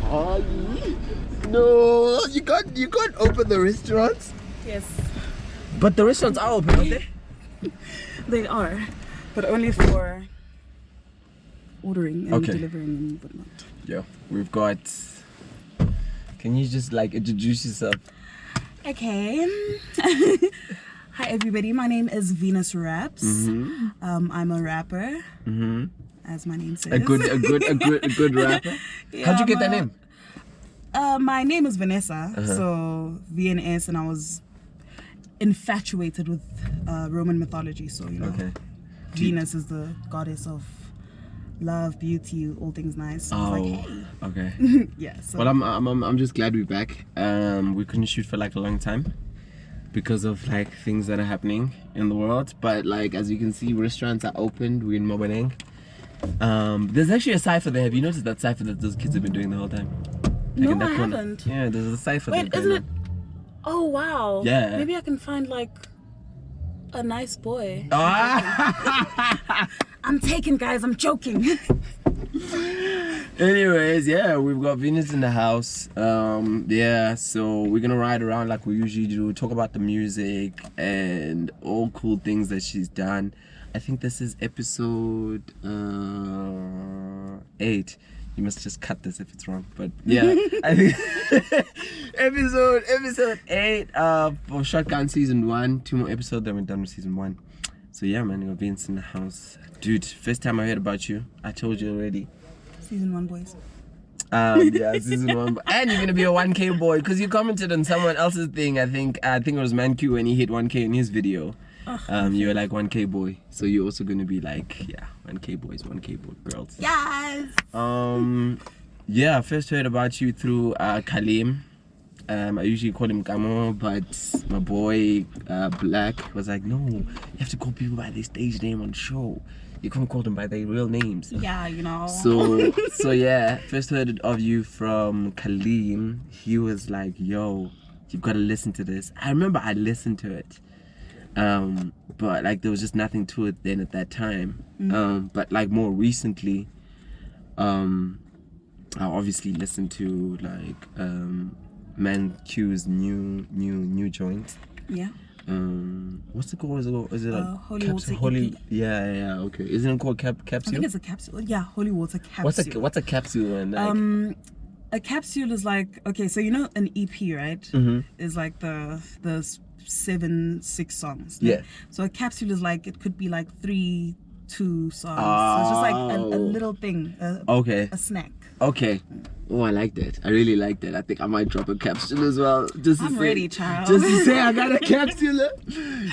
Oh, no, you can't open the restaurants. Yes. But the restaurants are open, aren't they? They are, but only for ordering and delivering and whatnot. Yeah, we've got. Can you just like introduce yourself? Okay. Hi everybody, my name is VenusRaps. I'm a rapper, as my name says. A good rapper. Yeah, How'd you get that name? My name is Vanessa, so VNS, and I was infatuated with Roman mythology, so you know, Venus is the goddess of love, beauty, all things nice. So I was like, hey. Okay. Yeah. So. Well, I'm just glad we're back. We couldn't shoot for like a long time because of like things that are happening in the world. But like as you can see, restaurants are opened. We're in Mobaneng. There's actually a cipher there. Have you noticed that cipher that those kids have been doing the whole time? Like no, I haven't. Yeah, there's a cipher. Wait, isn't it? Oh wow. Yeah. Maybe I can find like a nice boy. I'm taken, guys. I'm joking. Anyways, yeah, we've got Venus in the house. Yeah, so we're gonna ride around like we usually do, talk about the music and all cool things that she's done. I think this is episode 8. You must just cut this if it's wrong, but yeah, I think episode 8 for ShotGUN season 1. 2 more episodes, then we're done with season 1. So yeah, man, you're Vince in the house. Dude, first time I heard about you, I told you already. Season 1 boys. Yeah, season 1, and you're gonna be a 1K boy because you commented on someone else's thing. I think it was ManQ when he hit 1K in his video. You were like 1K boy, so you're also gonna be like 1K boys, 1K boy girls. Yes. Yeah, I first heard about you through Kalim. I usually call him Kamo, but my boy Black was like, no, you have to call people by their stage name on show. You can't call them by their real names. Yeah, you know. So yeah, first heard of you from Kalim. He was like, yo, you've got to listen to this. I remember I listened to it. But like there was just nothing to it then at that time. But like more recently, I obviously listened to like ManQ's new joint. Yeah. What's it called? Is it like Holy Water Holy? EP. Yeah. Okay. Isn't it called capsule? I think it's a capsule. Yeah, Holy Water capsule. What's a capsule? And like, a capsule is like, okay, so you know an EP, right? Is like the 6 songs. Yeah. So a capsule is like, it could be like 2 songs. So it's just like a little thing. A snack. Okay. Oh, I like that. I really like that. I think I might drop a capsule as well. I'm ready, child. Just to say I got a capsule.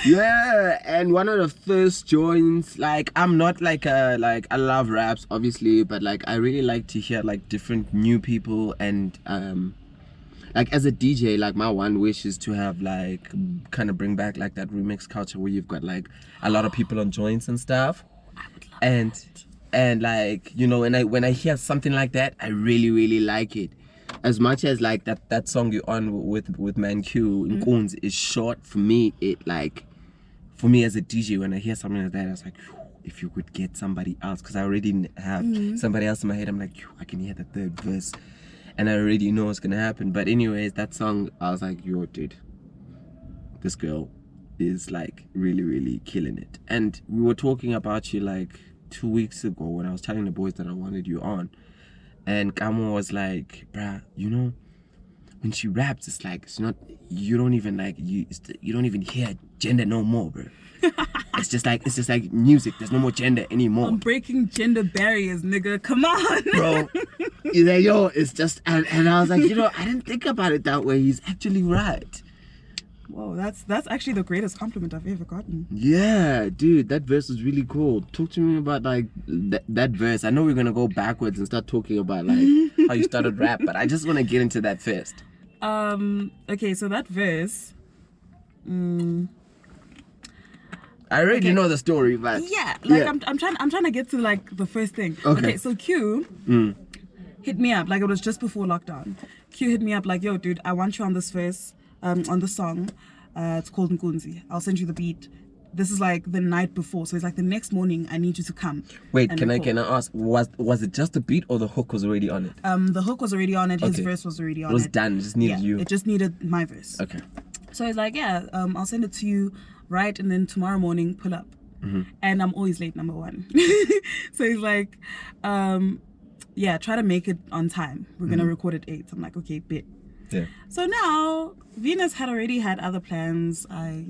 Yeah. And one of the first joints, like I'm not like I love raps obviously, but like I really like to hear like different new people and like as a DJ, like my one wish is to have like kind of bring back like that remix culture where you've got like a lot of people on joints and stuff. I would love that. And like, you know, when I hear something like that, I really like it. As much as like that song you're on with ManQ, Nkunzi, is short for me. It like, for me as a DJ, when I hear something like that, I was like, if you could get somebody else, because I already have somebody else in my head. I'm like, I can hear the third verse, and I already know what's gonna happen. But anyways, that song, I was like, yo, dude, this girl is like really killing it. And we were talking about you like 2 weeks ago when I was telling the boys that I wanted you on, and Kamo was like, bruh, you know, when she raps, it's like, it's not, you don't even like, you don't even hear gender no more, bro. It's just like music. There's no more gender anymore. I'm breaking gender barriers, nigga. Come on, bro. He's like, yo, it's just, and I was like, you know, I didn't think about it that way. He's actually right. Whoa, that's actually the greatest compliment I've ever gotten. Yeah, dude, that verse was really cool. Talk to me about like that verse. I know we're gonna go backwards and start talking about like how you started rap, but I just want to get into that first. Okay, so that verse. I already know the story, but yeah, like yeah. I'm trying to get to like the first thing. Okay, so Q hit me up, like it was just before lockdown. Q hit me up like, yo, dude, I want you on this verse. On the song, it's called Nkunzi. I'll send you the beat. this is like the night before. So it's like the next morning I need you to come. Wait, can I ask, was it just the beat or the hook was already on it? The hook was already on it, his verse was already on it. It was done, it just needed you. It just needed my verse. Okay. So he's like, yeah, I'll send it to you, right? And then tomorrow morning, pull up. And I'm always late, number one. So he's like, yeah, try to make it on time. We're going to record at 8. I'm like, okay, bet. Yeah. So now, Venus had already had other plans. I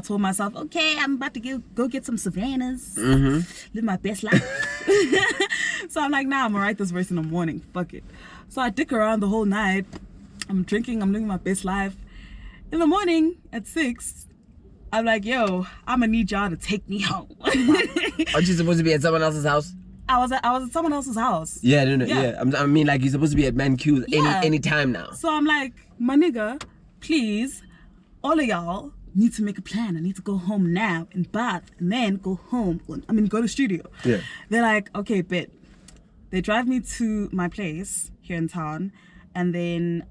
told myself, okay, I'm about to go get some Savannahs, live my best life. So I'm like, nah, I'm going to write this verse in the morning. Fuck it. So I dick around the whole night. I'm drinking, I'm living my best life. In the morning at 6, I'm like, yo, I'm gonna need y'all to take me home. Aren't you supposed to be at someone else's house? I was at someone else's house. Yeah, no. I mean, like, you're supposed to be at Man Q's any time now. So I'm like, my nigga, please, all of y'all need to make a plan. I need to go home now and bath and then go home. Go to studio. Yeah. They're like, okay, bet. They drive me to my place here in town, and then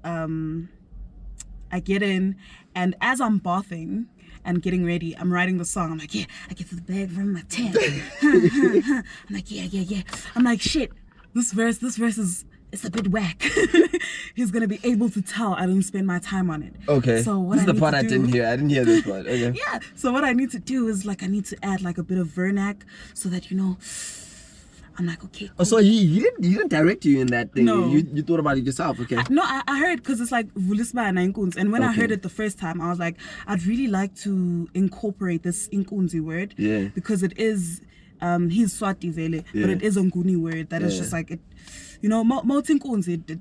I get in, and as I'm bathing and getting ready, I'm writing the song. I'm like, yeah, I get to the bag from my tent. I'm like, yeah. I'm like, shit, this verse is, it's a bit whack. He's gonna be able to tell I didn't spend my time on it. Okay. So what this is the part I didn't hear. I didn't hear this part. Okay. Yeah. So what I need to do is like I need to add like a bit of vernac so that I'm like, okay, cool. Oh, so he didn't direct you in that thing. No. You thought about it yourself. Okay. I heard, because it's like Vulisba and Inkunzi. And when I heard it the first time, I was like, I'd really like to incorporate this Inkunzi word. Yeah. Because it is, he's Swati Vele, but it is a Nguni word that is just like, it, Moti Inkunzi, it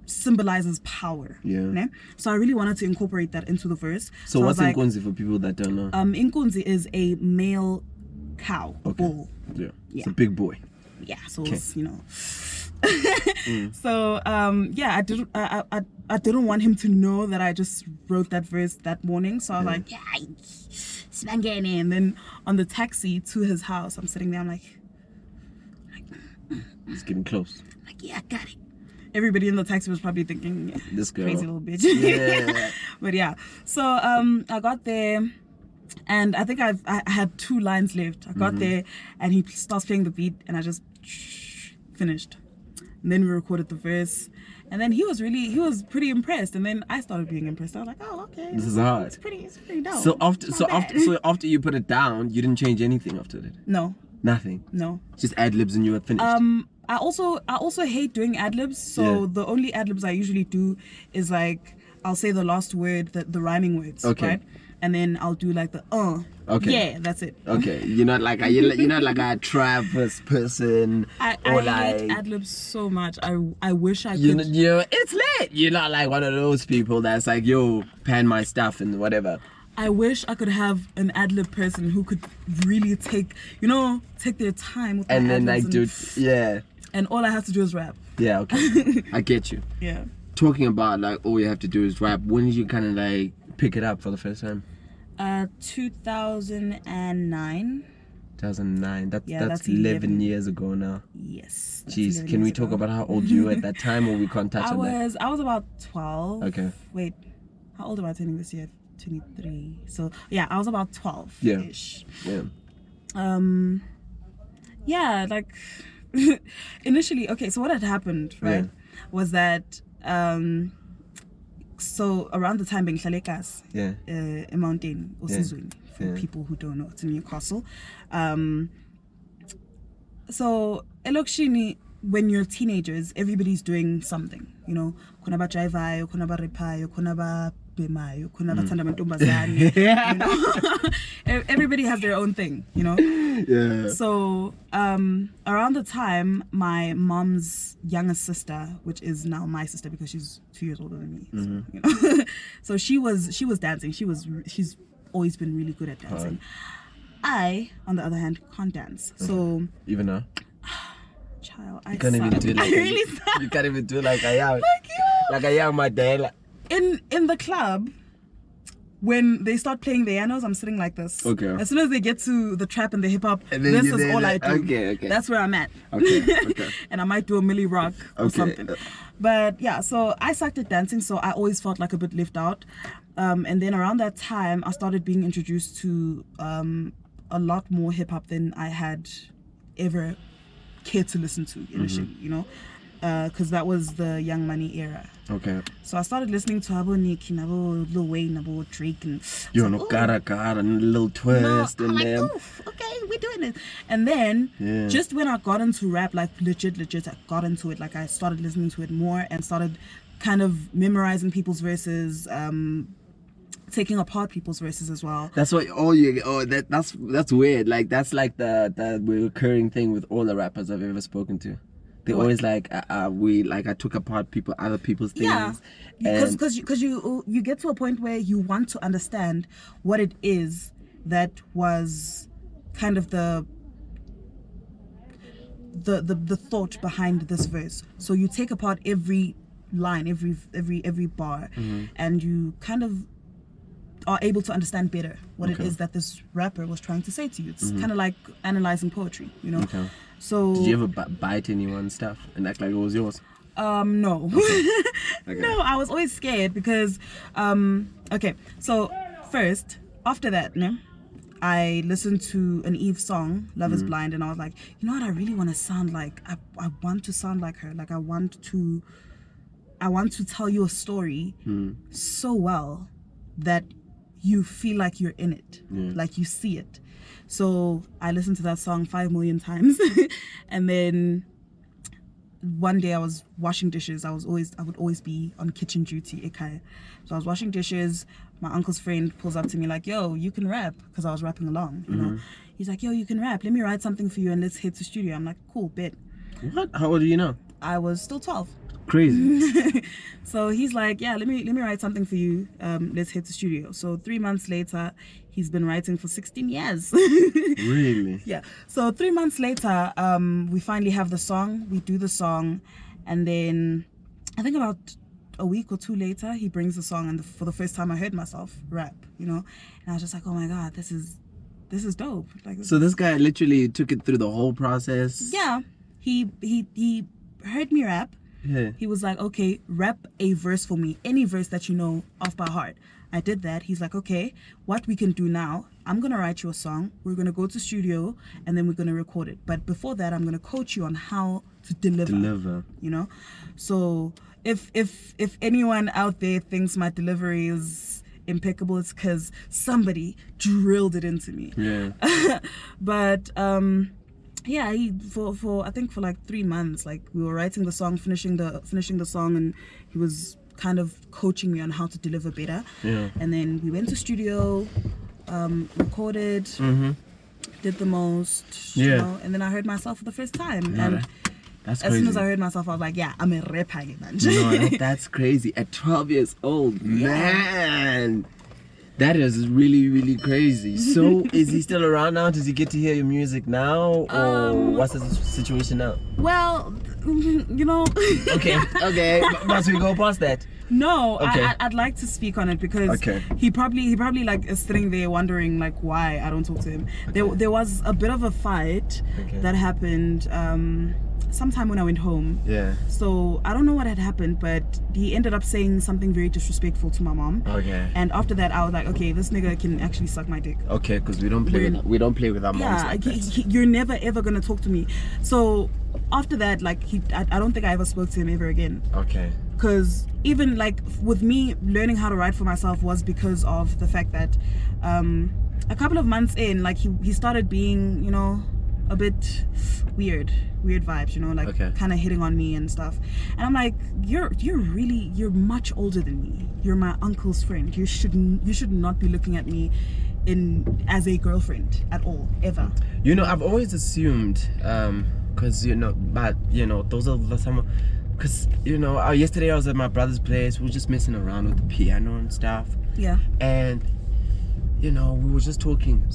symbolizes power. Yeah. Ne? So I really wanted to incorporate that into the verse. So what's Inkunzi for people that don't know? Inkunzi is a male cow, bull. Yeah. It's a big boy. Yeah, so it's, So I didn't want him to know that I just wrote that verse that morning. So I was like, yeah, smangene. And then on the taxi to his house, I'm sitting there, I'm like it's getting close. I'm like, yeah, I got it. Everybody in the taxi was probably thinking, yeah, this girl, crazy little bitch. Yeah. But yeah, so I got there. And I think I had 2 lines left. I got there and he starts playing the beat and I just finished. And then we recorded the verse. And then he was pretty impressed. And then I started being impressed. I was like, oh, okay. This is hard. It's pretty dope. So after you put it down, you didn't change anything after it? No. Nothing? No. Just ad-libs and you were finished? I also hate doing ad-libs. So the only ad-libs I usually do is like, I'll say the last word, the rhyming words, right? And then I'll do like the okay, yeah, that's it. Okay, you're not like a Travis person. I hate ad-libs so much. I wish I could. It's lit. You're not like one of those people that's like, yo, pan my stuff and whatever. I wish I could have an ad-lib person who could really take their time with and my then ad-libs like do and all I have to do is rap. Yeah, okay. I get you. Yeah. Talking about like all you have to do is rap, when did you kind of like pick it up for the first time? 2009. 2009. That's 11 years ago now. Yes. Jeez, can we talk about how old you were at that time, or we can't touch on that? I was about 12. Okay. Wait, how old am I turning this year? 23. So yeah, I was about 12-ish. Yeah. Yeah, like initially, okay, so what had happened, right, was that so around the time being Hlalekas, a mountain or Sizweni, for people who don't know, it's in Newcastle. So elokishini, when you're teenagers, everybody's doing something, khona ba jivayo, khona ba repayo, khona ba bemayo, khona ba thanda amantombazane. Everybody has their own thing, Yeah. So around the time my mom's youngest sister, which is now my sister because she's 2 years older than me, so she was dancing. She's always been really good at dancing. I, on the other hand, can't dance. So even now, child, you can't even do like you can't even do like I am, like I am my dad. In the club, when they start playing the Yanos, I'm sitting like this. Okay. As soon as they get to the trap and the hip hop, this is all I do. Okay. That's where I'm at. Okay. And I might do a Millie Rock or something. But yeah, so I sucked at dancing, so I always felt like a bit left out. And then around that time, I started being introduced to a lot more hip hop than I had ever cared to listen to initially, you know, because that was the Young Money era. Okay. So I started listening to Abo Nicki, Abo Lil Wayne, Abo Drake, and You know, cara and a little twist I'm and like, them. oof, okay, we're doing it. And then just when I got into rap, like legit, I got into it. Like I started listening to it more and started kind of memorizing people's verses, taking apart people's verses as well. That's what that's weird. Like that's like the recurring thing with all the rappers I've ever spoken to. They always like I took apart other people's things. Yeah, because you get to a point where you want to understand what it is that was kind of the thought behind this verse. So you take apart every line, every bar, and you kind of are able to understand better what it is that this rapper was trying to say to you. It's kind of like analyzing poetry, you know. Okay. So did you ever bite anyone's stuff and act like it was yours? No. Okay. No, I was always scared because okay, so first after that, I listened to an Eve song, Love is Blind, and I was like, you know what, I really want to sound like I want to sound like her. Like I want to tell you a story so well that you feel like you're in it, like you see it. So I listened to that song 5 million times. And then one day I was washing dishes. I would always be on kitchen duty. So I was washing dishes. My uncle's friend pulls up to me like, yo, you can rap, because I was rapping along, you know. He's like, yo, you can rap. Let me write something for you and let's head to studio. I'm like, cool, bet. What? How old are you now? I was still 12. Crazy. So he's like, yeah, let me write something for you. Let's head to studio. So 3 months later, he's been writing for 16 years. Really? Yeah. So 3 months later, we finally have the song. We do the song, and then I think about a week or two later, he brings the song, and for the first time I heard myself rap, you know, and I was just like, oh my god, this is dope. Like, so this guy literally took it through the whole process. Yeah. He heard me rap. Yeah. He was like, okay, rap a verse for me, any verse that you know off by heart. I did that. He's like, okay, what we can do now, I'm going to write you a song. We're going to go to studio and then we're going to record it. But before that, I'm going to coach you on how to deliver. You know? So if anyone out there thinks my delivery is impeccable, it's because somebody drilled it into me. Yeah. But yeah, for I think for like 3 months, like we were writing the song, finishing the song, and he was kind of coaching me on how to deliver better. Yeah. And then we went to studio, recorded, did the most, you know, and then I heard myself for the first time. Yeah, and that's as crazy. soon as I heard myself, I was like, yeah, I'm a rapper, man. No, that's crazy. At 12 years old, man. That is really, really crazy. So, is he still around now? Does he get to hear your music now? Or what's the situation now? Well, you know. Okay. Must we go past that? No, okay. I'd like to speak on it because he probably like is sitting there wondering like why I don't talk to him. Okay. There was a bit of a fight that happened sometime when I went home. Yeah. So I don't know what had happened, but he ended up saying something very disrespectful to my mom. Okay. And after that, I was like, okay, this nigga can actually suck my dick. Okay, because we don't play with our moms like that. You're never ever gonna talk to me. So after that, like I don't think I ever spoke to him ever again. Okay. Because even like with me learning how to write for myself was because of the fact that a couple of months in, like he started being, you know, a bit weird vibes, you know, like kind of hitting on me and stuff. And I'm like, you're much older than me. You're my uncle's friend. You should not be looking at me as a girlfriend at all, ever. You know, I've always assumed, because you know, but you know, those are the some. Because, you know, yesterday I was at my brother's place. We were just messing around with the piano and stuff. Yeah. And, you know, we were just talking.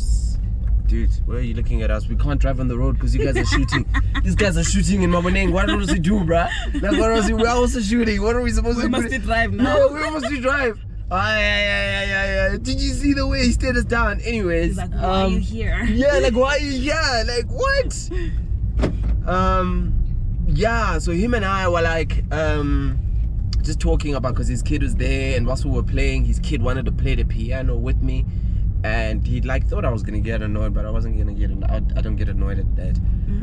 Dude, why are you looking at us? We can't drive on the road because you guys are shooting. These guys are shooting in Mabaneng. What does he do, bruh? Like, we're also shooting. What are we supposed to do? We must drive now. No, we must drive. Yeah. Did you see the way he stared us down? Anyways. He's like, why are you here? Yeah, like, why are you here? Like, what? Yeah, so him and I were like just talking about, because his kid was there, and whilst we were playing, his kid wanted to play the piano with me, and he like thought I was gonna get annoyed, but I wasn't gonna get annoyed. I don't get annoyed at that.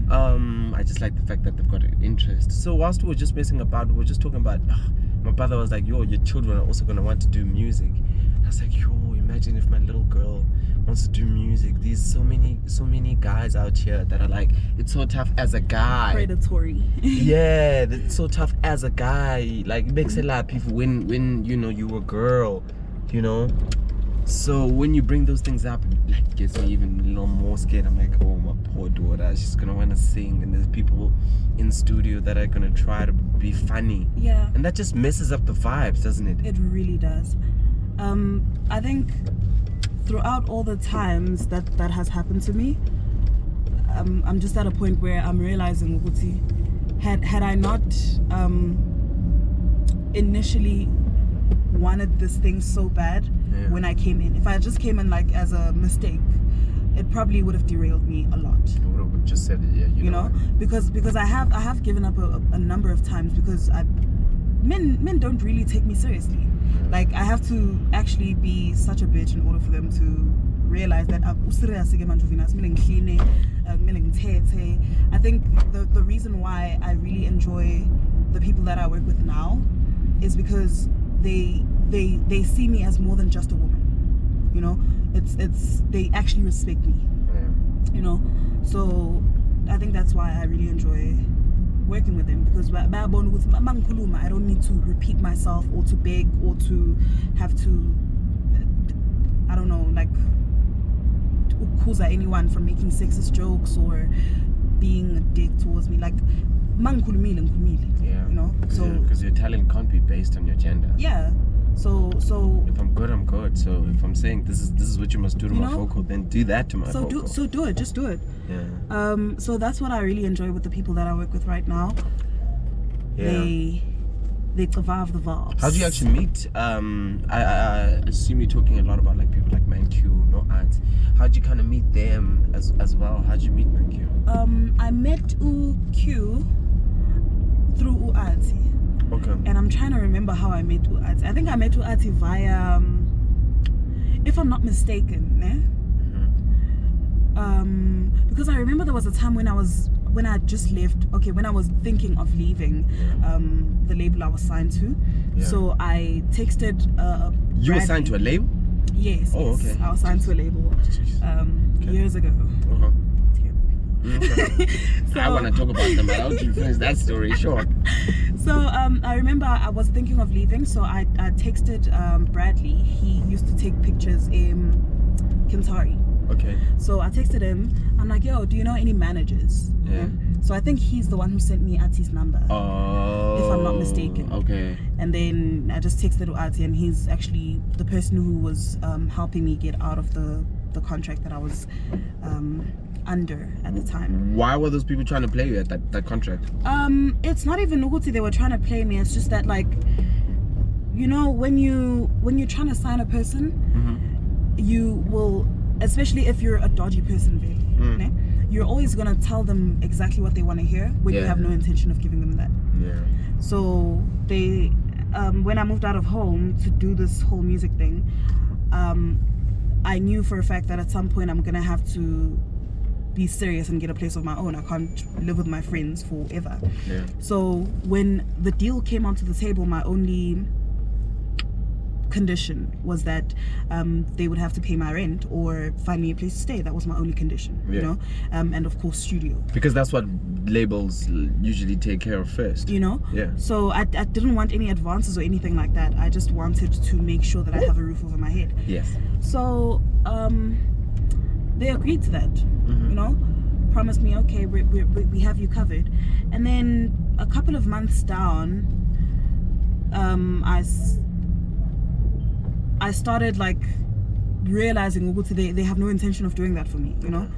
I just like the fact that they've got an interest. So whilst we were just messing about, we were just talking about, my brother was like, yo, your children are also gonna want to do music. I was like, yo, imagine if my little girl wants to do music. There's so many guys out here that are like, it's so tough as a guy. Predatory. Yeah, it's so tough as a guy. Like, it makes a lot of people when you know you a girl, you know. So when you bring those things up, it like gets me even a little more scared. I'm like, oh, my poor daughter, she's gonna want to sing, and there's people in studio that are gonna try to be funny. Yeah. And that just messes up the vibes, doesn't it? It really does. I think throughout all the times that has happened to me, I'm just at a point where I'm realizing, had I not initially wanted this thing so bad when I came in, if I just came in like as a mistake, it probably would have derailed me a lot. I would have just said, yeah, you know, because I have given up a number of times because men don't really take me seriously. Like, I have to actually be such a bitch in order for them to realize that I think the reason why I really enjoy the people that I work with now is because they see me as more than just a woman. You know, it's they actually respect me. You know, so I think that's why I really enjoy working with them, because I don't need to repeat myself or to beg or to have to, I don't know, like accuse anyone from making sexist jokes or being a dick towards me. Like, yeah, you know, so because your talent can't be based on your gender. Yeah. So if I'm good, I'm good. So if I'm saying this is what you must do to my vocal, then do that to my vocal. So do it, just do it. Yeah. So that's what I really enjoy with the people that I work with right now. Yeah. They survive the vibes. How do you actually meet? I assume you're talking a lot about like people like ManQ, no ads. How would you kind of meet them as well? How did you meet ManQ? I met Q through Uati. Okay. And I'm trying to remember how I met Uati. I think I met Uati via, if I'm not mistaken, because I remember there was a time when I just left. Okay, when I was thinking of leaving the label I was signed to. Yeah. So I texted. You were signed to a label? Yes. Oh, yes. okay. I was signed to a label years ago. Okay. So, I want to talk about them, but I'll let you finish that story short. So I remember I was thinking of leaving, so I texted Bradley. He used to take pictures in Kintari. Okay. So I texted him. I'm like, yo, do you know any managers? Yeah. So I think he's the one who sent me Ati's number. Oh. If I'm not mistaken. Okay. And then I just texted Ati, and he's actually the person who was helping me get out of the contract that I was under at the time. Why were those people trying to play you at that contract? It's not even Nuguti they were trying to play me. It's just that, like, you know, when you're trying to sign a person, you will, especially if you're a dodgy person, really, you're always gonna tell them exactly what they want to hear when you have no intention of giving them that. Yeah. So they, when I moved out of home to do this whole music thing, I knew for a fact that at some point I'm gonna have to be serious and get a place of my own. I can't live with my friends forever. Yeah. So when the deal came onto the table, my only condition was that they would have to pay my rent or find me a place to stay. That was my only condition, you know, and of course studio. Because that's what labels usually take care of first. You know? Yeah. So I didn't want any advances or anything like that. I just wanted to make sure that I have a roof over my head. Yes. So they agreed to that, you know, promised me, okay, we have you covered. And then a couple of months down, I started like realizing they have no intention of doing that for me, you know,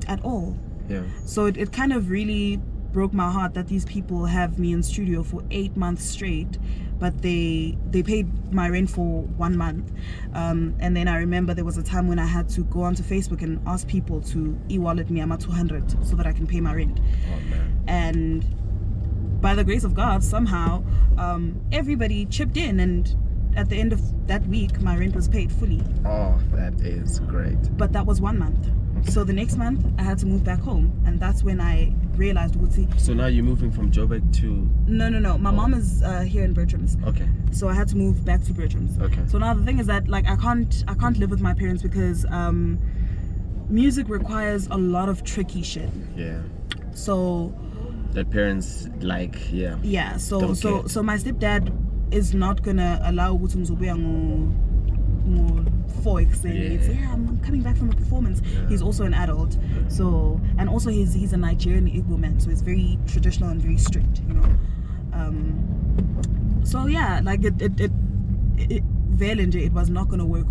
at all. Yeah. So it kind of really broke my heart that these people have me in studio for 8 months straight, but they paid my rent for 1 month. And then I remember there was a time when I had to go onto Facebook and ask people to e-wallet me ama 200 so that I can pay my rent. Oh man. And by the grace of God, somehow, everybody chipped in, and at the end of that week, my rent was paid fully. Oh, that is great. But that was 1 month. So the next month, I had to move back home, and that's when I realized, so now you're moving from Joburg to... No. My mom is here in Bertram's. Okay. So I had to move back to Bertram's. Okay. So now the thing is that, like, I can't live with my parents because music requires a lot of tricky shit. Yeah. So that parents like, yeah. Yeah. So my stepdad is not gonna allow I'm coming back from a performance. Yeah. He's also an adult, so, and also he's a Nigerian Igbo man, so he's very traditional and very strict, you know. So yeah, like it was not gonna work.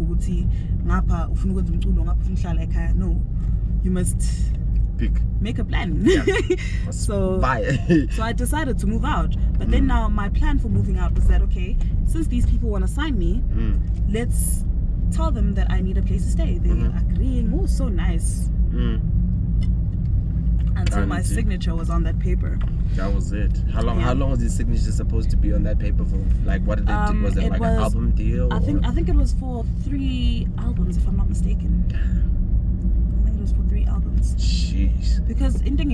No, you must make a plan. Yeah. So I decided to move out. But then now my plan for moving out was that, okay, since these people want to sign me, let's tell them that I need a place to stay. They're agreeing. Oh, so nice. Until my signature was on that paper. That was it. How long was the signature supposed to be on that paper for? Like, what did they do? Was it like an album deal? I think it was for 3 albums, if I'm not mistaken. I think it was for 3 albums. Jeez. Because I didn't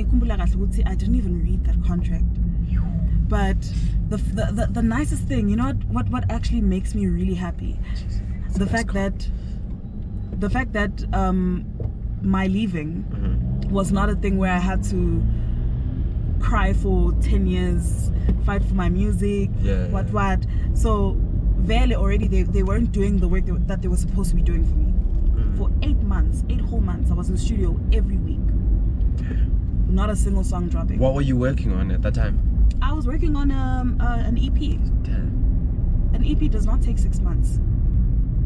even read that contract. But the nicest thing, you know what actually makes me really happy? The fact that my leaving was not a thing where I had to cry for 10 years, fight for my music, what. So Vele already, they weren't doing the work that they were supposed to be doing for me. For 8 months, 8 whole months, I was in the studio every week. Not a single song dropping. What were you working on at that time? I was working on an EP. Damn. An EP does not take 6 months,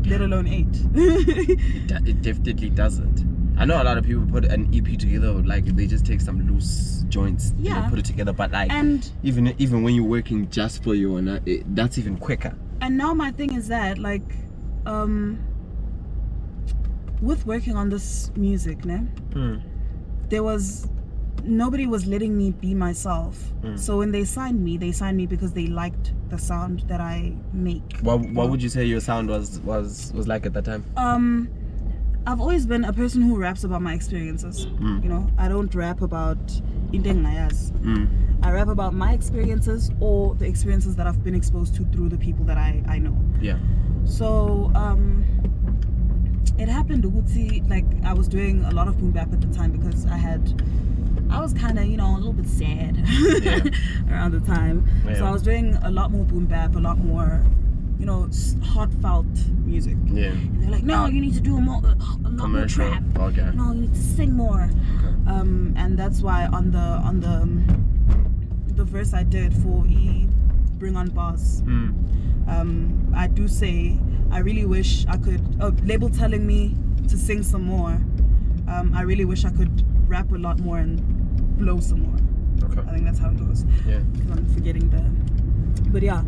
let alone 8. It definitely doesn't. I know a lot of people put an EP together, like they just take some loose joints and they put it together. But like, even when you're working just for you, that's even quicker. And now my thing is that, like, with working on this music, nobody was letting me be myself. So when they signed me because they liked the sound that I make. What would you say your sound was like at that time? I've always been a person who raps about my experiences. You know, I don't rap about Indengayas. I rap about my experiences or the experiences that I've been exposed to through the people that I know. Yeah. So it happened, like, I was doing a lot of boom bap at the time because I was kind of, you know, a little bit sad around the time. Yeah. So I was doing a lot more boom bap, a lot more, you know, heartfelt music. Yeah. And they're like, no, you need to do a lot more trap. Okay. No, you need to sing more. Okay. And that's why on the verse I did for Bring On Bars, I do say, I really wish I could, label telling me to sing some more. I really wish I could rap a lot more and blow some more. Okay. I think that's how it goes. Yeah. Because I'm forgetting but yeah.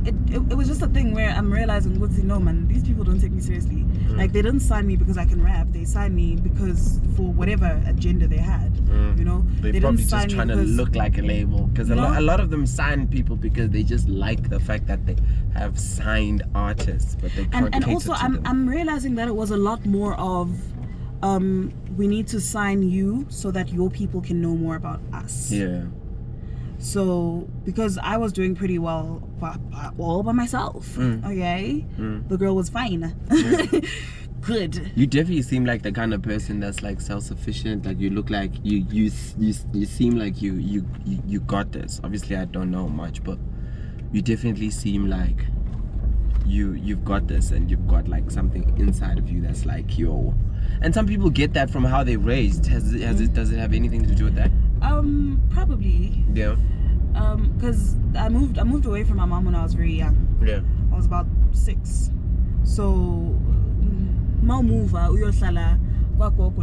It was just a thing where I'm realizing, no man, these people don't take me seriously. Like, they didn't sign me because I can rap. They signed me because for whatever agenda they had. You know, they probably just trying to look like a label, because a lot of them sign people because they just like the fact that they have signed artists, but they can't. And also, I'm realizing that it was a lot more of, we need to sign you so that your people can know more about us. Yeah. So, because I was doing pretty well all by myself, okay? The girl was fine. Good. You definitely seem like the kind of person that's like self-sufficient. Like, you look like you seem like you got this. Obviously, I don't know much, but you definitely seem like you've got this, and you've got like something inside of you that's like, yo. And some people get that from how they're raised. Does it have anything to do with that? Probably. Yeah. Because I moved away from my mom when I was very young. Yeah. I was about 6. So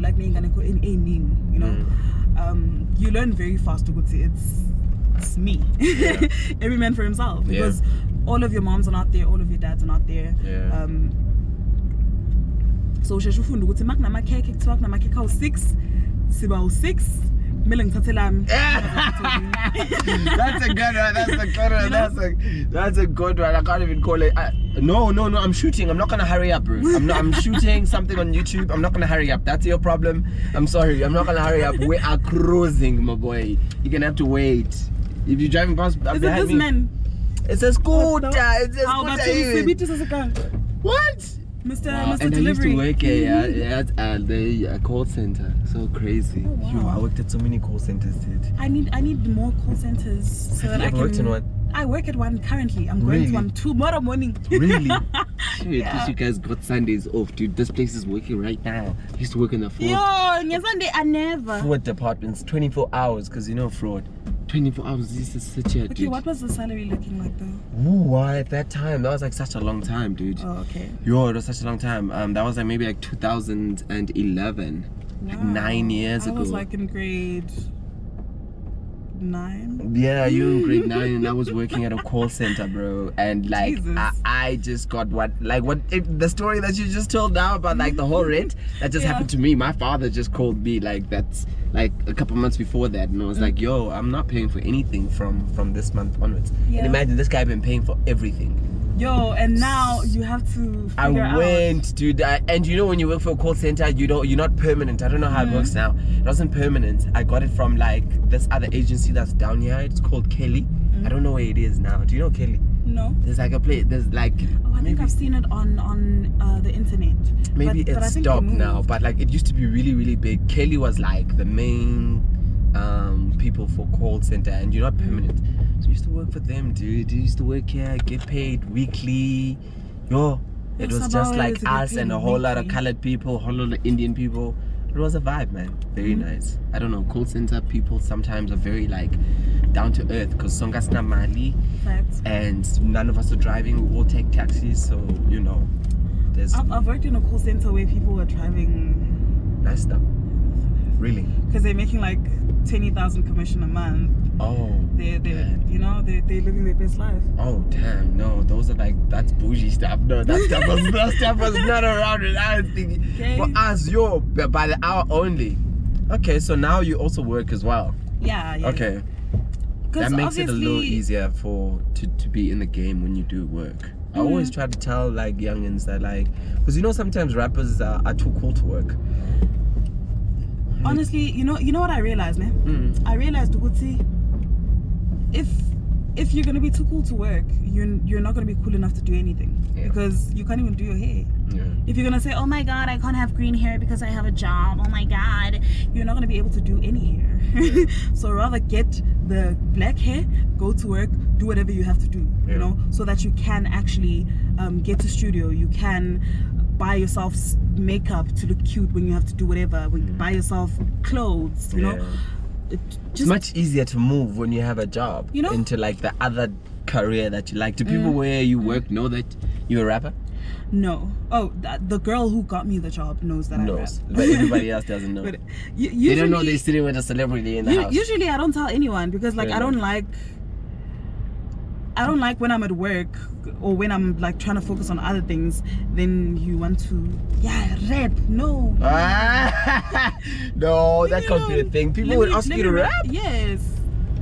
like, you know. You learn very fast to go to it's me. Yeah. Every man for himself, because all of your moms are not there, all of your dads are not there. Yeah. So usheshe ufunde ukuthi makuna makhekhe kuthiwa kuna makhekhe awu 6 siba u 6 Milling Tatilam. That's a good one. That's a good one. That's a good one. I can't even call it. No. I'm shooting. I'm not gonna hurry up, bro. I'm shooting something on YouTube. I'm not gonna hurry up. That's your problem. I'm sorry. I'm not gonna hurry up. We are cruising, my boy. You're gonna have to wait. If you're driving past Is it behind this me, man? it's a scooter. It's a How about scooter. What? Mr. Wow. Mr. And Delivery. I used to work at the call center. So crazy. Oh, wow. Yo, I worked at so many call centers, dude. I need more call centers so that I can. Worked in one? I work at one currently. I'm going to one tomorrow morning. Really? Shit, at least you guys got Sundays off, dude. This place is working right now. I used to work in the fraud. Yo, on Sunday I never. Fraud departments, 24 hours, because you know fraud. 24 hours, this is such a dude. Okay, what was the salary looking like though? Ooh, why at that time? That was like such a long time, dude. Oh, okay. Yo, it was such a long time. That was like maybe like 2011. Wow. Like 9 years ago. I was like in grade 9. Yeah, you in grade 9 and I was working at a call center, bro. And like I just got the story that you just told now about like the whole rent that just happened to me. My father just called me like that's like a couple months before that, and I was like, yo, I'm not paying for anything from this month onwards. And imagine this guy been paying for everything. Yo, and now you have to figure out. Dude, and you know when you work for a call center, you're not permanent. I don't know how it works now. It wasn't permanent. I got it from like this other agency that's down here. It's called Kelly. I don't know where it is now. Do you know Kelly? No. There's like a place. There's like. Oh, I think I've seen it on the internet. Maybe it's stopped now, but like it used to be really, really big. Kelly was like the main people for call center, and you're not permanent. So I used to work for them, dude. I used to work here, get paid weekly. Yo, it was just like us and a whole lot of colored people, a whole lot of Indian people. It was a vibe, man. Very nice. I don't know, call center people sometimes are very like down to earth because Songas na mali, and none of us are driving. We all take taxis, so you know. I've worked in a call center where people were driving. Nice stuff. Really? Because they're making like 20,000 commission a month. Oh. They're living their best life. Oh damn! No, those are like that's bougie stuff. No, that stuff was not around when I was thinking. Okay. For us, yo, by the hour only. Okay, so now you also work as well. Yeah. Okay. That makes it a little easier to be in the game when you do work. I always try to tell like youngins that like, because you know sometimes rappers are too cool to work. Honestly, you know what I realized, man? I realized, Uguti, if you're gonna be too cool to work, you're not gonna be cool enough to do anything because you can't even do your hair. If you're gonna say, oh my god, I can't have green hair because I have a job, oh my god, you're not gonna be able to do any hair. So rather get the black hair, go to work, do whatever you have to do, you know, so that you can actually get to studio. You can buy yourself makeup to look cute when you have to do whatever. Buy yourself clothes, you know. It's much easier to move when you have a job, you know, into like the other career that you like. Do people where you work know that you're a rapper? No. Oh, the girl who got me the job knows that I rap. But everybody else doesn't know. But usually, they don't know they're sitting with a celebrity in the house. Usually I don't tell anyone because like I don't like when I'm at work or when I'm like trying to focus on other things, then you want to rap. No. No, that can't be a thing. People would ask you to rap? Yes.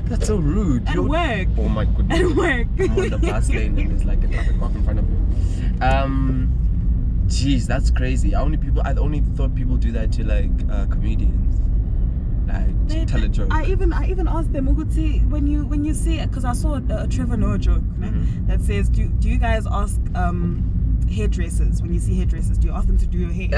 That's so rude. At work. Oh my goodness. At work. I'm on the bus lane and there's like a traffic cop in front of you. Jeez, that's crazy. I only thought people do that to like comedians. Like tell a joke. I even asked them, Uguti, when you say, because I saw a Trevor Noah joke that says, do you guys ask hairdressers, when you see hairdressers, do you ask them to do your hair? So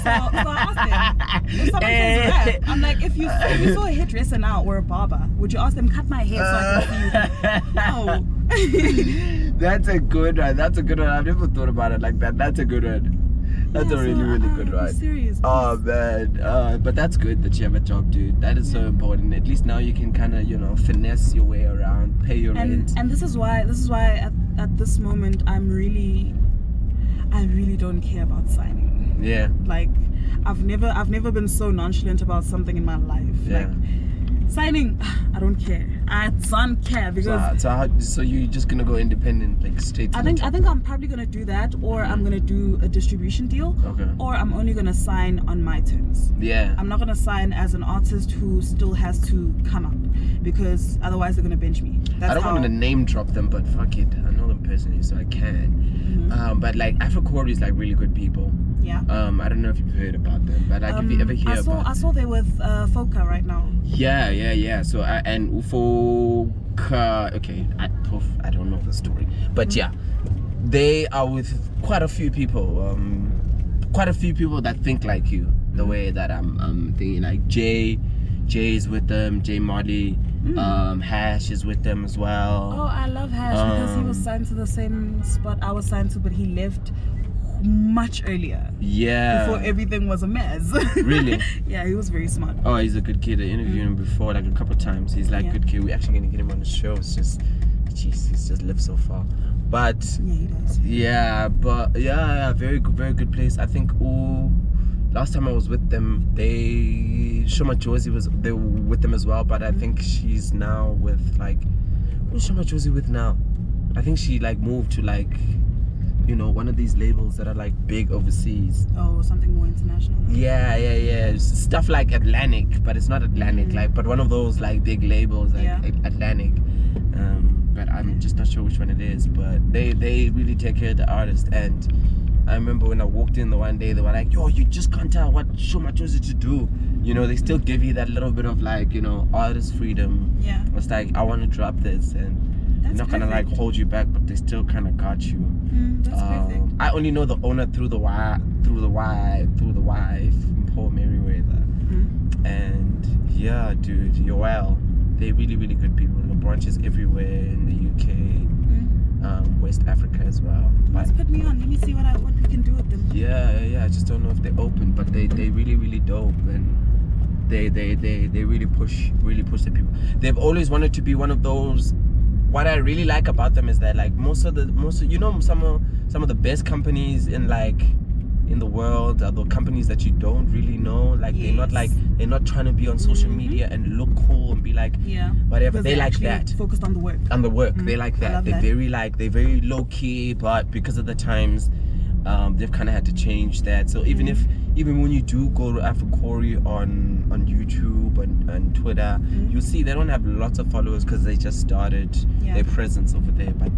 I asked them, if someone says rap, I'm like, if you saw a hairdresser now or a barber, would you ask them cut my hair so I can see you? No. That's a good one. I've never thought about it like that. That's a good one. That's a really, really good one. Serious, oh man, but that's good that you have a job, dude. That is so important. At least now you can kind of, finesse your way around, pay your rent. And this is why at this moment I really don't care about signing. Yeah. Like I've never been so nonchalant about something in my life. Yeah. Like Signing, I don't care. I don't care because so you're just gonna go independent, like straight to the top? I think I'm probably gonna do that, or I'm gonna do a distribution deal, or I'm only gonna sign on my terms. Yeah. I'm not gonna sign as an artist who still has to come up, because otherwise they're gonna bench me. I don't want to name drop them, but fuck it, I know them personally, so I can. But like Afro is like really good people. Yeah. I don't know if you've heard about them, but like if you ever hear about I saw they with Foka right now. Yeah. So and Foka, okay, I don't know the story, but yeah, they are with quite a few people that think like you, the way that I'm thinking. Like Jay's with them, Jay Marley. Hash is with them as well. Oh, I love Hash because he was signed to the same spot I was signed to, but he left much earlier. Yeah. Before everything was a mess. Really? Yeah, he was very smart. Oh, he's a good kid. I interviewed him before, like a couple of times. He's like good kid. We're actually gonna get him on the show. It's just, jeez, he's just lived so far. But yeah, he does. Yeah, but yeah, very good place. I think last time I was with them, Shoma Josie they were with them as well, but I think she's now with like, who's Shoma Josie with now? I think she like moved to like, you know, one of these labels that are like big overseas. Oh, something more international. Yeah. Stuff like Atlantic, but it's not Atlantic, like, but one of those like big labels like Atlantic. But I'm just not sure which one it is. But they really take care of the artist. And I remember when I walked in the one day, they were like, yo, you just can't tell what Shoma chose to do. You know, they still give you that little bit of like, you know, artist freedom. Yeah. It's like, I want to drop this, and they're not gonna like hold you back, but they still kind of got you. That's perfect. I only know the owner through the wife, Paul Merriweather. And yeah, dude, Yoel, they're really good people. They got branches everywhere in the UK, West Africa as well. Let's put me on. Let me see what we can do with them. Yeah. I just don't know if they're open, but they really dope, and they really push the people. They've always wanted to be one of those. What I really like about them is that like most of you know, some of the best companies in the world are the companies that you don't really know. Like they're not trying to be on social media and look cool and be like whatever. They like that. Focused on the work. They like that. They're very low key, but because of the times, they've kind of had to change that. So even when you do go to Afrocori on YouTube and Twitter, you'll see they don't have lots of followers because they just started their presence over there. But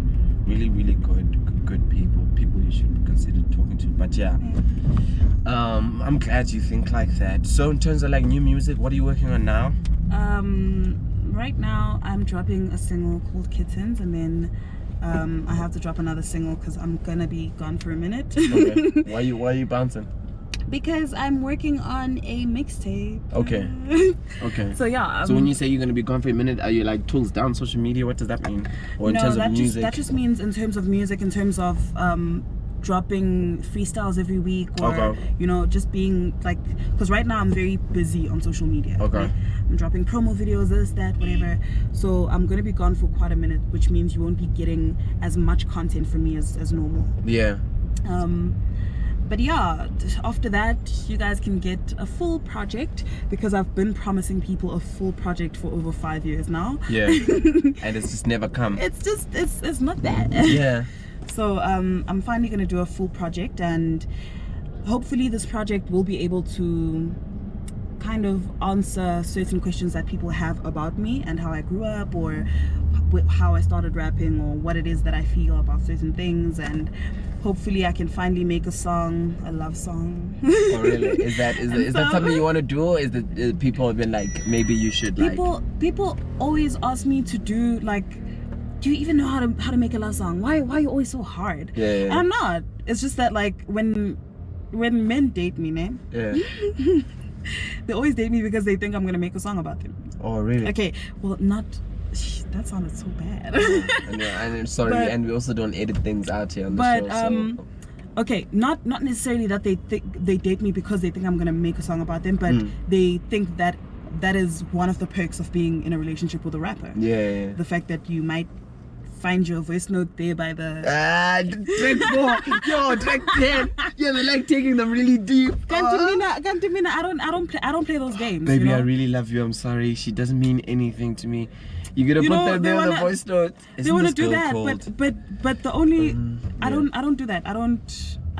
really good people you should consider talking to. But I'm glad you think like that. So in terms of like new music, what are you working on now? Right now I'm dropping a single called Kittens, and then I have to drop another single because I'm gonna be gone for a minute. Okay. Why are you bouncing? Because I'm working on a mixtape. Okay. So yeah. So when you say you're gonna be gone for a minute, are you like tools down social media? What does that mean? Or in terms of music? That just means in terms of music, in terms of dropping freestyles every week, or you know, just being like, because right now I'm very busy on social media. Okay. I'm dropping promo videos, this, that, whatever. So I'm gonna be gone for quite a minute, which means you won't be getting as much content from me as normal. Yeah. But yeah, after that you guys can get a full project, because I've been promising people a full project for over 5 years now. Yeah. And it's just never come. It's not that. Yeah. So I'm finally gonna do a full project, and hopefully this project will be able to kind of answer certain questions that people have about me and how I grew up, or how I started rapping, or what it is that I feel about certain things. And hopefully I can finally make a love song. Oh really? Is that something you want to do? Or is that people have been like, maybe you should people always ask me to do like, do you even know how to make a love song? Why are you always so hard? Yeah. And I'm not. It's just that like when men date me, man. Yeah. They always date me because they think I'm gonna make a song about them. Oh really? Okay, well, not. That sounded so bad. And sorry, and we also don't edit things out here on the show. So. Okay, not necessarily that they date me because they think I'm gonna make a song about them, but they think that is one of the perks of being in a relationship with a rapper. Yeah. The fact that you might find your voice note there by the track 4. Yo, track 10. Yeah, they're like taking them really deep. Cantimina, I don't play those games. Baby, you know? I really love you. I'm sorry. She doesn't mean anything to me. You gotta put that there on the voice note. They want to do that, but the only I don't do that. I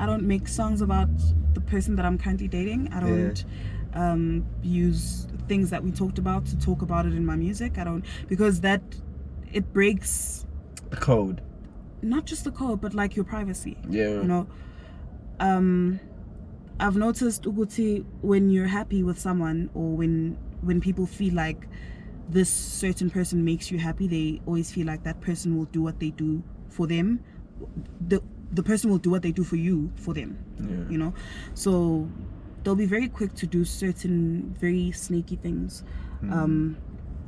don't make songs about the person that I'm currently dating. I don't use things that we talked about to talk about it in my music. I don't, because that it breaks the code. Not just the code, but like your privacy. Yeah. You know. I've noticed Uguti, when you're happy with someone, or when people feel like this certain person makes you happy, they always feel like that person will do what they do for them. The person will do what they do for you for them. Yeah. You know, so they'll be very quick to do certain very sneaky things.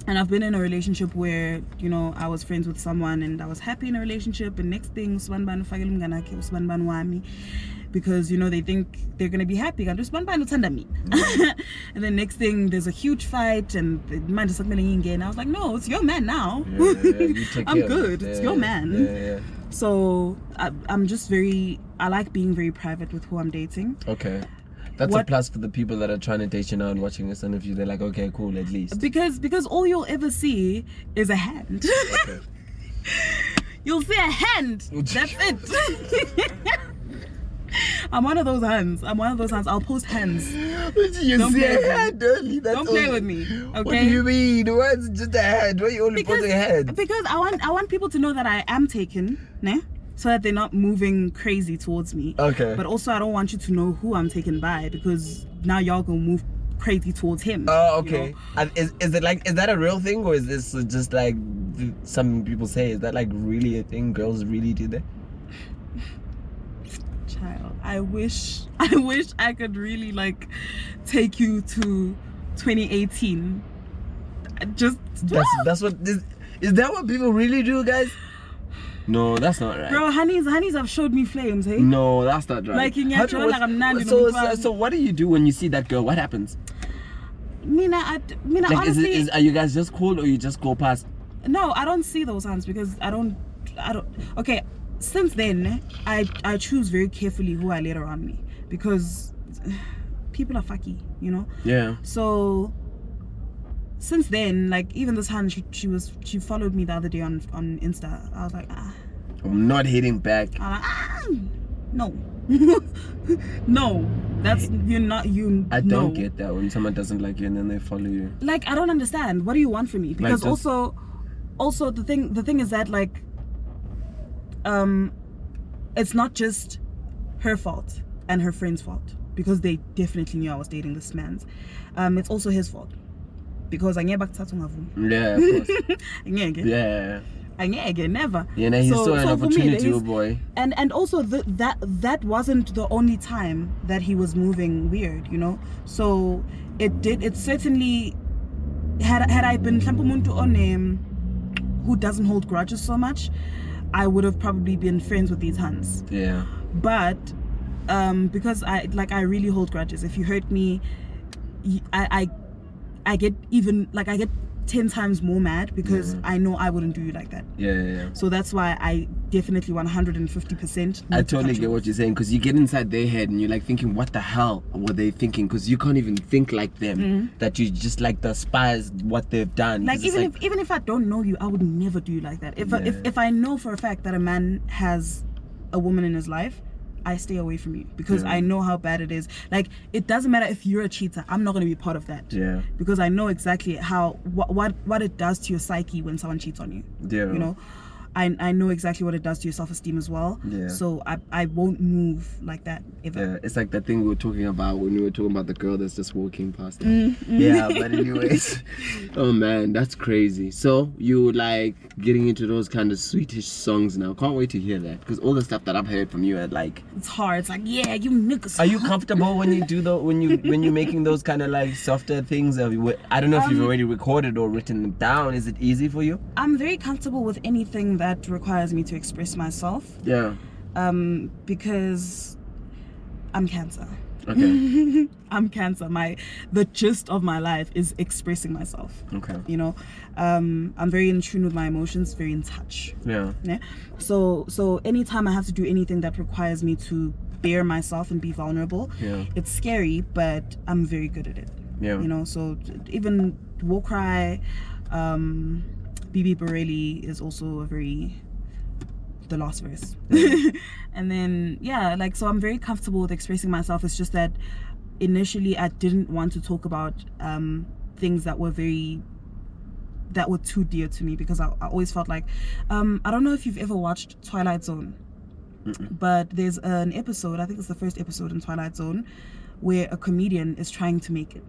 And I've been in a relationship where, you know, I was friends with someone and I was happy in a relationship, and next thing because, you know, they think they're gonna be happy, and then next thing there's a huge fight and the man just again. I was like, no, it's your man now. I'm good. It's your man. So I'm just I like being very private with who I'm dating. Okay. That's a plus for the people that are trying to date you now and watching this interview. They're like, okay, cool, at least. Because all you'll ever see is a hand. Okay. You'll see a hand. That's it. I'm one of those hands. I'll post hands. You see a hand only? Don't play with me. Okay. What do you mean? What's just a hand? Why you only posting a hand? Because I want people to know that I am taken, ne? So that they're not moving crazy towards me. Okay. But also, I don't want you to know who I'm taken by, because now y'all gonna move crazy towards him. Oh, okay. You know? And is that a real thing, or is this just like some people say? Is that like really a thing? Girls really do that? Child, I wish I could really like take you to 2018. That's what is that what people really do, guys? No, that's not right. Bro, honeys have showed me flames, hey? No, that's not right. Like in your like I'm not. So what do you do when you see that girl? What happens? Mina, like, honestly, are you guys just cool, or you just go past? No, I don't see those hands because I don't. Okay, since then, I choose very carefully who I let around me, because people are fucky, you know? Yeah. So since then, like even this hand, she followed me the other day on Insta. I was like, I'm not hitting back. No. No, that's you're not you. I don't get that when someone doesn't like you and then they follow you. Like, I don't understand. What do you want from me? Because like also the thing is that like it's not just her fault and her friend's fault, because they definitely knew I was dating this man's. It's also his fault, because I never back yeah, of course. Yeah. Never. Yeah, he saw an opportunity, oh boy. And also that wasn't the only time that he was moving weird, you know. So it certainly had I been Tlampumuntu on who doesn't hold grudges so much, I would have probably been friends with these hands. Yeah. But because I really hold grudges. If you hurt me, I get even like I get 10 times more mad, because I know I wouldn't do you like that. Yeah. So that's why I definitely 150%. I totally get what you're saying, because you get inside their head and you're like thinking, what the hell were they thinking? Because you can't even think like them. That you just like despise what they've done. Like even if I don't know you, I would never do you like that. If I know for a fact that a man has a woman in his life, I stay away from you, because I know how bad it is. Like, it doesn't matter if you're a cheater, I'm not going to be part of that. Yeah. Because I know exactly what it does to your psyche when someone cheats on you. Yeah. You know, I know exactly what it does to your self-esteem as well. Yeah. So I won't move like that ever. Yeah, it's like that thing we were talking about when we were talking about the girl that's just walking past us. Yeah, but anyways. Oh man, that's crazy. So you like getting into those kind of sweetish songs now. Can't wait to hear that, because all the stuff that I've heard from you are like, it's hard. It's like, yeah, you niggas. Are you comfortable when you do when you're making those kind of like softer things? I don't know if you've already recorded or written them down. Is it easy for you? I'm very comfortable with anything that requires me to express myself. Yeah. Because I'm Cancer. Okay. I'm Cancer. The gist of my life is expressing myself. Okay. You know, I'm very in tune with my emotions, very in touch. Yeah. So anytime I have to do anything that requires me to bare myself and be vulnerable, it's scary, but I'm very good at it. Yeah. You know, so even War Cry, BB Borelli is also the last verse. And then so I'm very comfortable with expressing myself. It's just that initially I didn't want to talk about things that were too dear to me, because I always felt like I don't know if you've ever watched Twilight Zone. But there's an episode, I think it's the first episode in Twilight Zone, where a comedian is trying to make it.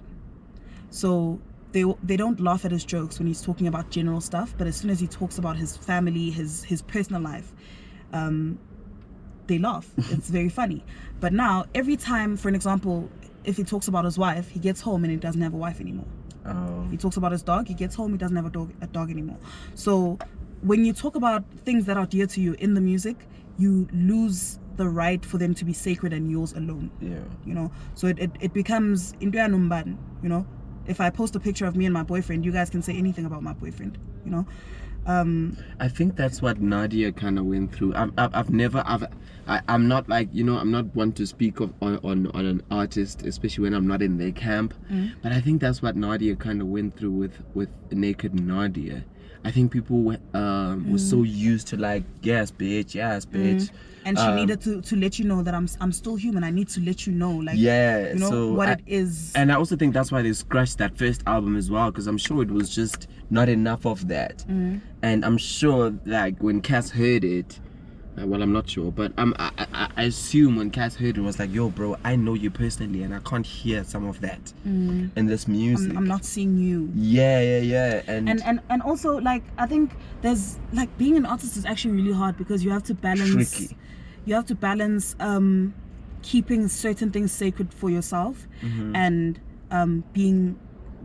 So they don't laugh at his jokes when he's talking about general stuff, but as soon as he talks about his family, his personal life, they laugh. It's very funny. But now, every time, for an example, if he talks about his wife, he gets home and he doesn't have a wife anymore. Oh. He talks about his dog, he gets home, he doesn't have a dog anymore. So when you talk about things that are dear to you in the music, you lose the right for them to be sacred and yours alone. Yeah. You know, so it becomes Indua Numban, you know. If I post a picture of me and my boyfriend, you guys can say anything about my boyfriend, you know. I think that's what Nadia kind of went through. I'm not like, you know, I'm not one to speak on an artist, especially when I'm not in their camp. But I think that's what Nadia kind of went through with Naked Nadia. I think people were so used to like, yes bitch. And she needed to let you know that I'm still human. I need to let you know, like, yeah, you know, so what it is. And I also think that's why they scratched that first album as well, because I'm sure it was just not enough of that. And I'm sure, like, when Cass heard it, well, I'm not sure, but I assume when Cass heard it was like, yo bro, I know you personally and I can't hear some of that in this music. I'm not seeing you. Yeah. And also, like, I think there's, like, being an artist is actually really hard, because you have to balance tricky. You have to balance keeping certain things sacred for yourself and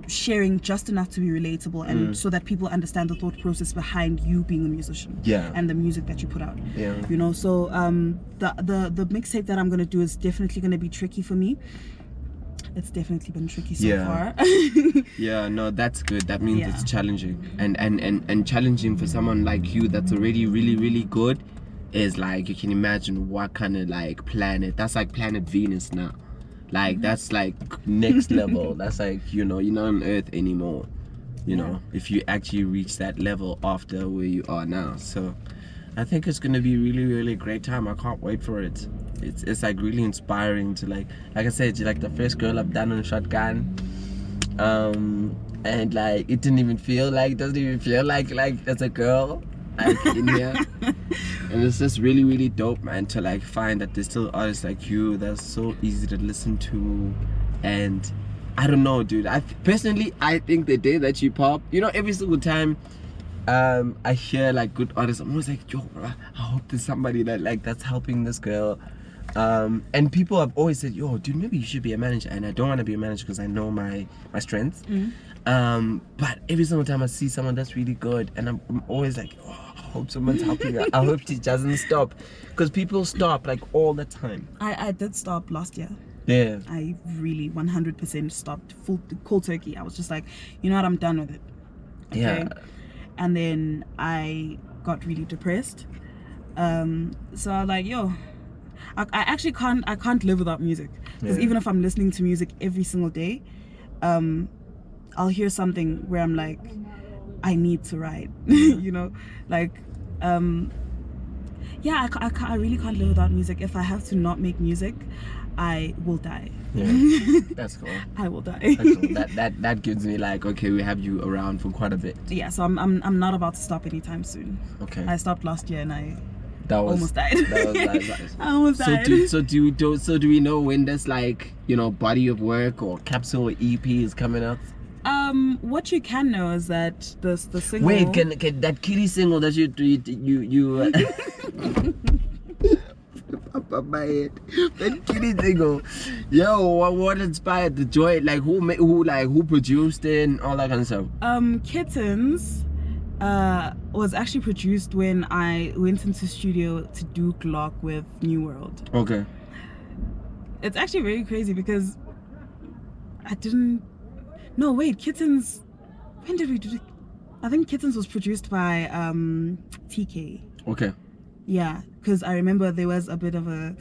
sharing just enough to be relatable, and so that people understand the thought process behind you being a musician and the music that you put out. You know, so the mixtape that I'm gonna do is definitely gonna be tricky for me. It's definitely been tricky so far. Yeah, no, that's good. That means it's challenging, and challenging for someone like you that's already really, really good is like, you can imagine what kind of like planet, that's like planet Venus now. Like, that's like next level. That's like, you know, you're not on Earth anymore, you know, if you actually reach that level after where you are now. So I think it's gonna be really, really great time. I can't wait for it. It's like really inspiring to like I said, you're like the first girl I've done on ShotGUN. And like, it doesn't even feel like there's a girl like in here. And it's just really, really dope, man, to like find that there's still artists like you that's so easy to listen to. And I don't know, dude, I think the day that you pop, you know, every single time I hear like good artists, I'm always like, yo bro, I hope there's somebody that's helping this girl. And people have always said, yo dude, maybe you should be a manager. And I don't want to be a manager because I know my strengths. But every single time I see someone that's really good, and I'm always like, oh, I hope someone's helping her. I hope she doesn't stop, because people stop like all the time. I did stop last year. Yeah, I really 100% stopped full cold turkey. I was just like, you know what, I'm done with it. Okay? Yeah. And then I got really depressed. So I was like, yo, I actually can't live without music, because even if I'm listening to music every single day, I'll hear something where I'm like, I need to write. You know, like I really can't live without music. If I have to not make music, I will die. Yeah, that's cool. I will die. That's cool. That gives me like, okay, we have you around for quite a bit. Yeah, so I'm not about to stop anytime soon. Okay. I stopped last year and I almost died. That was nice. I almost died. So do we know when this, like, you know, body of work or capsule or EP is coming out? What you can know is that the single. Wait, can that kitty single that you my head. That kitty single, yo, what inspired the joy? Like, who produced it and all that kind of stuff? Kittens was actually produced when I went into studio to do Glock with New World. Okay. it's actually very crazy because I didn't. No, wait, Kittens. When did we do it? I think Kittens was produced by TK. Okay. Yeah, because I remember there was a bit of a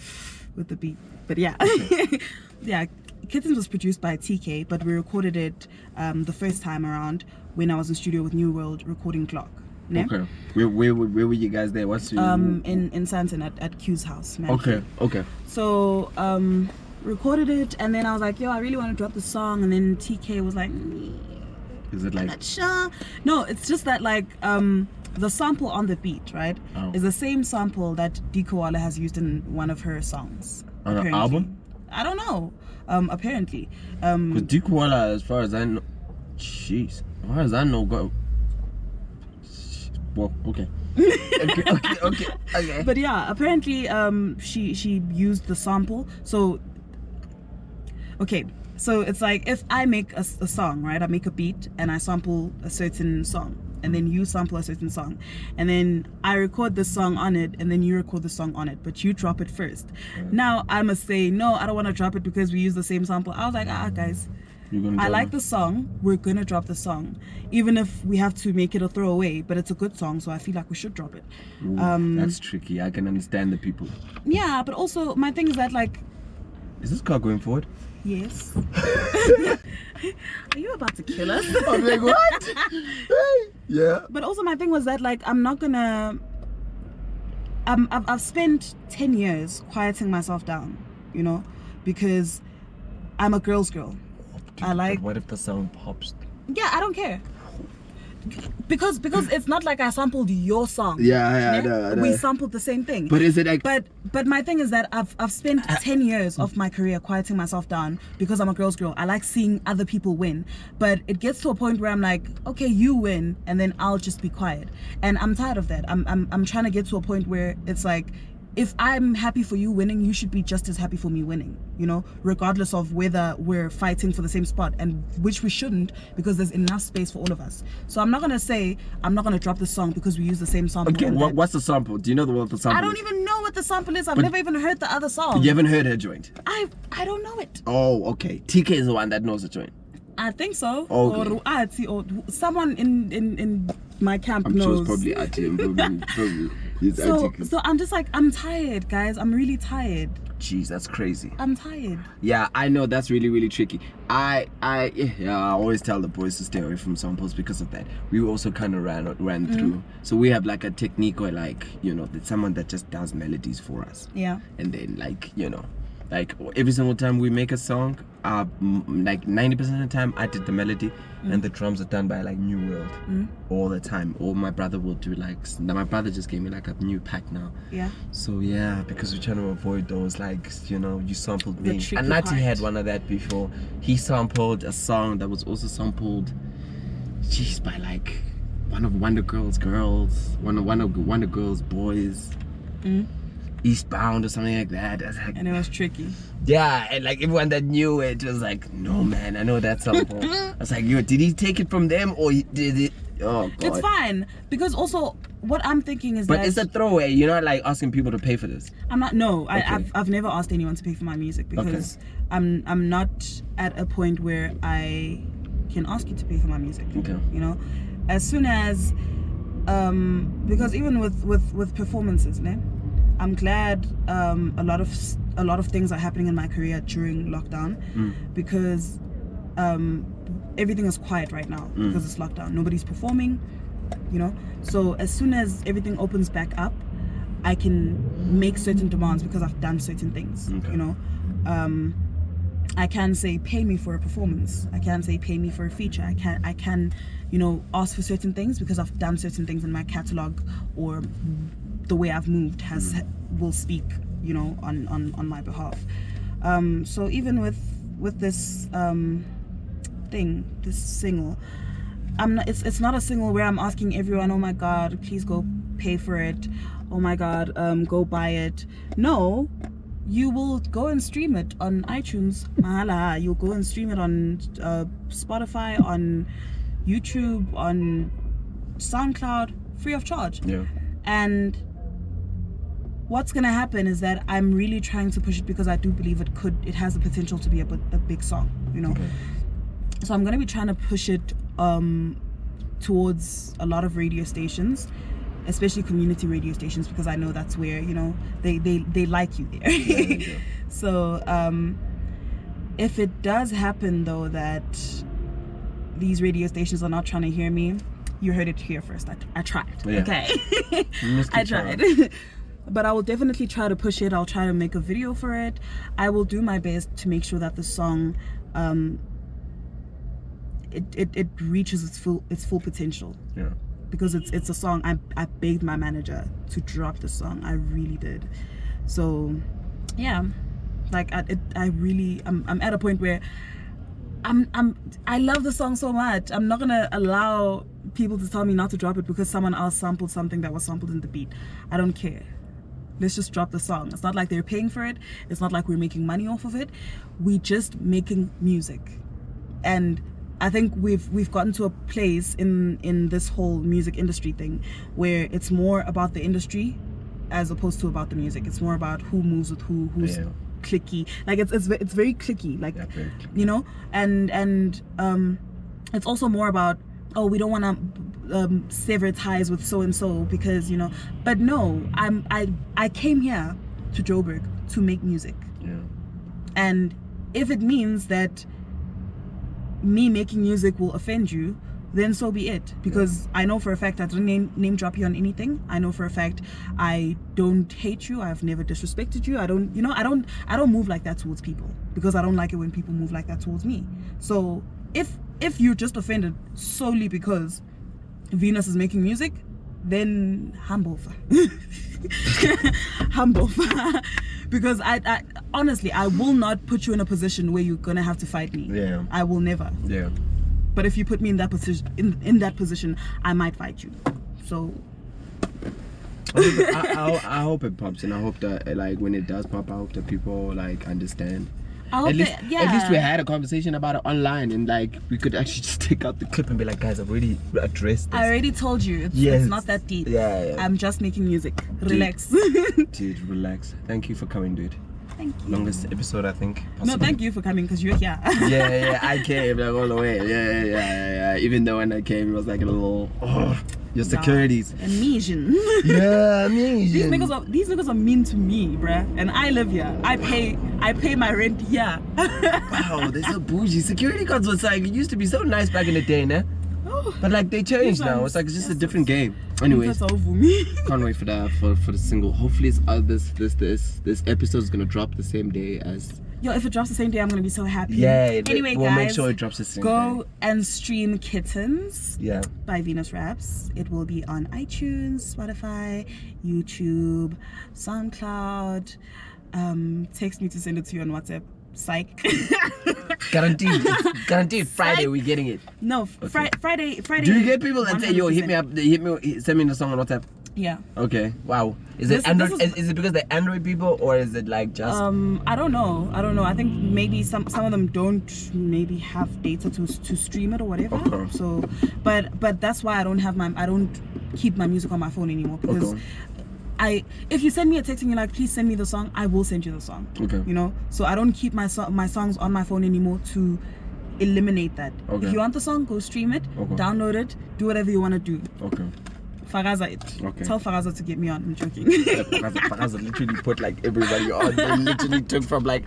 with the beat, but yeah, Okay. yeah. Kittens was produced by TK, but we recorded it the first time around when I was in studio with New World recording Clock. Ne? Okay. Where were you guys there? What's your... in Santon at Q's house, man. Okay. Okay. So recorded it, and then I was like, yo, I really want to drop the song, and then TK was like, Is it like... not sure. No, it's just that like the sample on the beat, right, is the same sample that Dikoala has used in one of her songs. On an album? I don't know. Apparently. Because Dikoala, as far as I know, jeez, as far as I know, go. Well, okay. Okay. But yeah, apparently she used the sample. So okay, so it's like if I make a song, right? I make a beat and I sample a certain song, and then you sample a certain song, and then I record the song on it, and then you record the song on it, but you drop it first. Now I must say, no, I don't want to drop it because we use the same sample. I was like, guys, I like the song, we're gonna drop the song, even if we have to make it a throwaway, but it's a good song, so I feel like we should drop it. Ooh, that's tricky. I can understand the people. Yeah, but also my thing is that, like, is this car going forward? Yes. Are you about to kill us? I'm like, what? Yeah. But also my thing was that, like, I'm not gonna I've spent 10 years quieting myself down, you know, because I'm a girl's girl. Dude, I like... What if the song pops? Yeah, I don't care. Because it's not like I sampled your song. Yeah, I know. We sampled the same thing. But is it like... But my thing is that I've spent 10 years of my career quieting myself down because I'm a girl's girl. I like seeing other people win. But it gets to a point where I'm like, okay, you win, and then I'll just be quiet. And I'm tired of that. I'm trying to get to a point where it's like, if I'm happy for you winning, you should be just as happy for me winning, you know, regardless of whether we're fighting for the same spot, and which we shouldn't, because there's enough space for all of us. So I'm not gonna say I'm not gonna drop the song because we use the same sample. Okay, what's the sample? Do you know what the sample is? I don't even know what the sample is. I've never even heard the other song. You haven't heard her joint? I don't know it. Oh, okay. TK is the one that knows the joint. I think so. Okay. Or someone in my camp knows. I'm sure it's probably Ati. Probably. So I'm just like, I'm tired, guys. I'm really tired. Jeez, that's crazy. I'm tired. Yeah, I know that's really, really tricky. I always tell the boys to stay away from samples because of that. We also kind of ran through. So we have like a technique where, like, you know, there's someone that just does melodies for us. Yeah. And then, like, you know, like every single time we make a song, like 90% of the time I did the melody, and the drums are done by like New World all the time. Or my brother will do, like, my brother just gave me like a new pack now. Yeah. So yeah, because we're trying to avoid those, like, you know, you sampled me. And Nati had one of that before. He sampled a song that was also sampled, jeez, by like one of Wonder Girls boys. Eastbound or something like that. Like, and it was tricky. Yeah, and like everyone that knew it was like, no man, I know that sample. I was like, yo, did he take it from them or did it? Oh God. It's fine, because also what I'm thinking is but it's a throwaway. You're not like asking people to pay for this. I'm not. No, okay. I've never asked anyone to pay for my music because I'm not at a point where I can ask you to pay for my music. Okay. You know, as soon as because even with performances, ne? I'm glad a lot of things are happening in my career during lockdown, because everything is quiet right now because it's lockdown. Nobody's performing, you know. So as soon as everything opens back up, I can make certain demands because I've done certain things. You know, I can say pay me for a performance. I can say pay me for a feature. I can, you know, ask for certain things because I've done certain things in my catalog, or the way I've moved will speak, you know, on my behalf. So even with this this single, it's not a single where I'm asking everyone, oh my God, please go pay for it, oh my God, go buy it. No, you will go and stream it on iTunes, mahala. You'll go and stream it on Spotify, on YouTube, on SoundCloud, free of charge. Yeah. And what's gonna happen is that I'm really trying to push it because I do believe it has the potential to be a big song, you know. Okay. So I'm gonna be trying to push it towards a lot of radio stations, especially community radio stations, because I know that's where, you know, they like you there. Yeah. So if it does happen though that these radio stations are not trying to hear me, you heard it here first. I tried. Yeah. Okay. I tried. But I will definitely try to push it. I'll try to make a video for it. I will do my best to make sure that the song it reaches its full potential. Yeah. Because it's a song I begged my manager to drop the song. I really did. So yeah, like I'm at a point where I love the song so much. I'm not gonna allow people to tell me not to drop it because someone else sampled something that was sampled in the beat. I don't care. Let's just drop the song. It's not like they're paying for it. It's not like we're making money off of it. We just making music. And I think we've gotten to a place in this whole music industry thing where it's more about the industry as opposed to about the music. It's more about who moves with who's clicky. Like it's very clicky. Like, very clicky. You know, and it's also more about, oh, we don't want to sever ties with so and so because, you know. But no, I came here to Joburg to make music. Yeah. And if it means that me making music will offend you, then so be it. Because I know for a fact I didn't name drop you on anything. I know for a fact I don't hate you. I've never disrespected you. I don't move like that towards people because I don't like it when people move like that towards me. So if you're just offended solely because Venus is making music, then humble. Humble. Because I honestly, I will not put you in a position where you're gonna have to fight me. Yeah. I will never. Yeah. But if you put me in that position, in that position, I might fight you. So I hope it pops, and I hope that like when it does pop, I hope that people like understand. At least we had a conversation about it online, and like we could actually just take out the clip and be like, guys, I've already addressed this. I already told you it's not that deep. Yeah. I'm just making music. Relax. Dude, relax. Thank you for coming, dude. Thank you. Longest episode, I think. Possibly. No, thank you for coming because you're here. yeah, I came like all the way. Yeah. Even though when I came, it was like a little, your securities. Amazing. Yeah, amazing. These niggas are mean to me, bruh. And I live here. I pay my rent here. Wow, they're so bougie. Security guards was like, it used to be so nice back in the day, nah? But like they changed now. It's like it's just a different game. Anyways, can't wait for that for the single. Hopefully, this episode is gonna drop the same day as. Yo, if it drops the same day, I'm gonna be so happy. Yeah. Anyway, we'll guys, make sure it drops the same day. Go and stream Kittens. Yeah. By VenusRaps. It will be on iTunes, Spotify, YouTube, SoundCloud. Text me to send it to you on WhatsApp. Psych. Guaranteed Friday we're getting it. No, okay. Friday. Do you get people that say, yo, hit me up, send me the song on WhatsApp? Yeah. Okay. Wow. Is it Android? Is it because they're Android people, or is it like just? I don't know. I think maybe some of them don't maybe have data to stream it or whatever. Okay. So, but that's why I don't keep my music on my phone anymore because. Okay. If you send me a text and you're like, please send me the song, I will send you the song. Okay. You know, so I don't keep my songs on my phone anymore to eliminate that. Okay. If you want the song, go stream it, download it, do whatever you want to do. Okay. Faraza it. Okay. Tell Faraza to get me on. I'm joking. Faraza literally put like everybody on. They literally took from like